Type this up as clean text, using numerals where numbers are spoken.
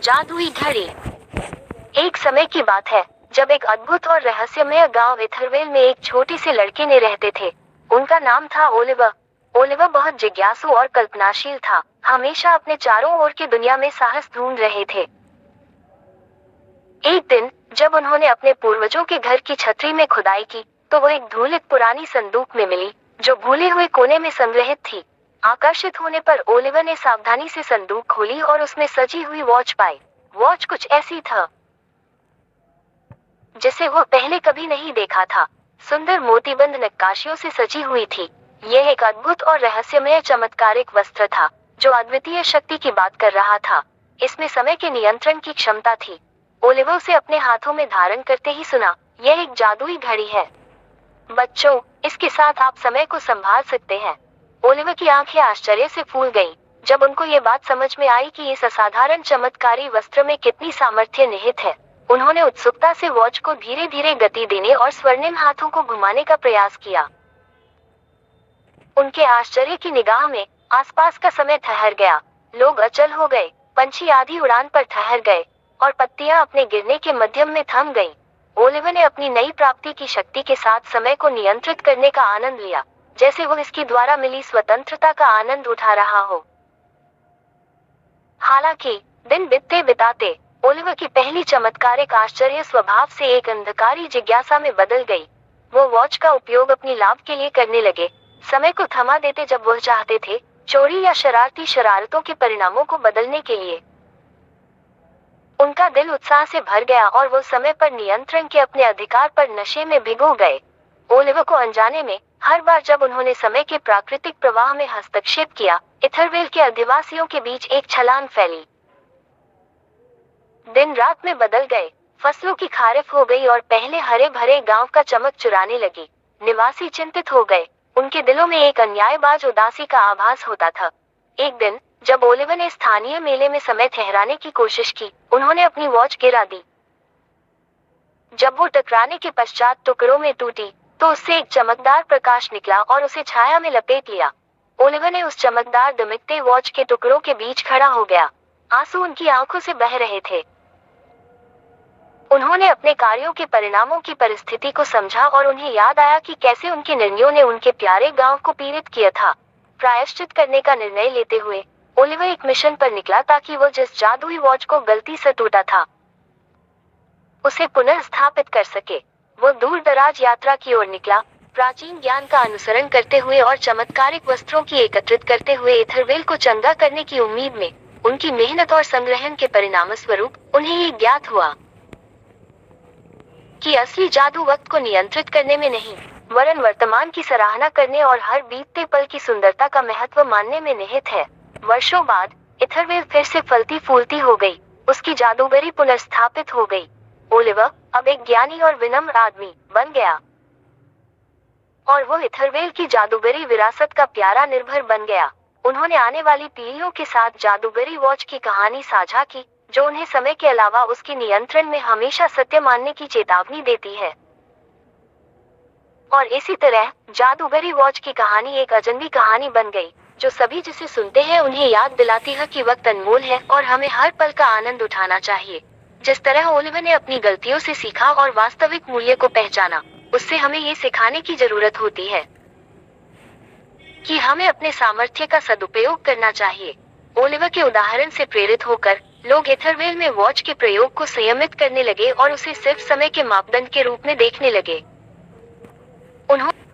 जादुई घड़ी। एक समय की बात है जब एक अद्भुत और रहस्यमय गांव इथरवेल में एक छोटे से लड़के ने रहते थे। उनका नाम था ओलिवर। ओलिवर बहुत जिज्ञासु और कल्पनाशील था, हमेशा अपने चारों ओर की दुनिया में साहस ढूंढ रहे थे। एक दिन जब उन्होंने अपने पूर्वजों के घर की छतरी में खुदाई की तो वो एक धूलित पुरानी संदूक में मिली जो भूले हुए कोने में संग्रहित थी। आकर्षित होने पर ओलिवर ने सावधानी से संदूक खोली और उसमें सजी हुई वॉच पाई। वॉच कुछ ऐसी था जिसे वो पहले कभी नहीं देखा था। सुंदर मोतीबंद नक्काशियों से सजी हुई थी। यह एक अद्भुत और रहस्यमय चमत्कारिक वस्त्र था जो अद्वितीय शक्ति की बात कर रहा था। इसमें समय के नियंत्रण की क्षमता थी। ओलिवर उसे अपने हाथों में धारण करते ही सुना, यह एक जादुई घड़ी है बच्चों, इसके साथ आप समय को संभाल सकते हैं। ओलिवर की आंखें आश्चर्य से फूल गईं जब उनको ये बात समझ में आई कि इस असाधारण चमत्कारी वस्त्र में कितनी सामर्थ्य निहित है। उन्होंने उत्सुकता से वॉच को धीरे धीरे गति देने और स्वर्णिम हाथों को घुमाने का प्रयास किया। उनके आश्चर्य की निगाह में आसपास का समय ठहर गया। लोग अचल हो गए, पंछी आधी उड़ान पर ठहर गए और पत्तियां अपने गिरने के मध्यम में थम गईं। ओलिवर ने अपनी नई प्राप्ति की शक्ति के साथ समय को नियंत्रित करने का आनंद लिया, जैसे वो इसके द्वारा मिली स्वतंत्रता का आनंद उठा रहा हो। हालांकि दिन बीतते बिताते ओलिवर की पहली चमत्कारिक आश्चर्य स्वभाव से एक अंधकारी जिज्ञासा में बदल गई। वो वॉच का उपयोग अपनी लाभ के लिए करने लगे, समय को थमा देते जब वह चाहते थे, चोरी या शरारती शरारतों के परिणामों को बदलने के लिए। उनका दिल उत्साह से भर गया और वो समय पर नियंत्रण के अपने अधिकार पर नशे में भिगो गए। ओलिवर को अनजाने में हर बार जब उन्होंने समय के प्राकृतिक प्रवाह में हस्तक्षेप किया, इथरवेल के अधिवासियों के बीच एक छलांग फैली। दिन रात में बदल गए, फसलों की खारिफ हो गई और पहले हरे भरे गांव का चमक चुराने लगी। निवासी चिंतित हो गए, उनके दिलों में एक अन्यायबाज उदासी का आभास होता था। एक दिन जब ओलिवर ने स्थानीय मेले में समय ठहराने की कोशिश की, उन्होंने अपनी वॉच गिरा दी। जब वो टकराने के पश्चात टुकड़ों में टूटी तो उससे एक चमकदार प्रकाश निकला और उसे छाया में लपेट लिया। ओलिवर ने उस चमकदार दमिकते वॉच के टुकड़ों के बीच खड़ा हो गया। आंसू उनकी आंखों से बह रहे थे। उन्होंने अपने कार्यों के परिणामों की परिस्थिति को समझा और उन्हें याद आया कि कैसे उनके निर्णयों ने उनके प्यारे गांव को पीड़ित किया था। प्रायश्चित करने का निर्णय लेते हुए ओलिवर एक मिशन पर निकला ताकि वो जिस जादुई वॉच को गलती से टूटा था उसे पुनः स्थापित कर सके। वो दूर दराज यात्रा की ओर निकला, प्राचीन ज्ञान का अनुसरण करते हुए और चमत्कारिक वस्त्रों की एकत्रित करते हुए इथरवेल को चंगा करने की उम्मीद में। उनकी मेहनत और संग्रहण के परिणामस्वरूप उन्हें ये ज्ञात हुआ कि असली जादू वक्त को नियंत्रित करने में नहीं, वरन वर्तमान की सराहना करने और हर बीतते पल की सुंदरता का महत्व मानने में निहित है। वर्षों बाद इथरवेल फिर से फलती फूलती हो गई, उसकी जादूगरी पुनर्स्थापित हो गई। ओलिवर अब एक ज्ञानी और विनम्र आदमी बन गया और वो इथरवेल की जादूगरी विरासत का प्यारा निर्भर बन गया। उन्होंने आने वाली पीढ़ियों के साथ जादूगरी वॉच की कहानी साझा की, जो उन्हें समय के अलावा उसके नियंत्रण में हमेशा सत्य मानने की चेतावनी देती है। और इसी तरह जादूगरी वॉच की कहानी एक अजनबी कहानी बन गई, जो सभी जिसे सुनते हैं उन्हें याद दिलाती है कि वक्त अनमोल है और हमें हर पल का आनंद उठाना चाहिए। जिस तरह ओलिवर ने अपनी गलतियों से सीखा और वास्तविक मूल्य को पहचाना, उससे हमें ये सिखाने की जरूरत होती है कि हमें अपने सामर्थ्य का सदुपयोग करना चाहिए। ओलिवर के उदाहरण से प्रेरित होकर लोग इथरवेल में वॉच के प्रयोग को संयमित करने लगे और उसे सिर्फ समय के मापदंड के रूप में देखने लगे। उन्होंने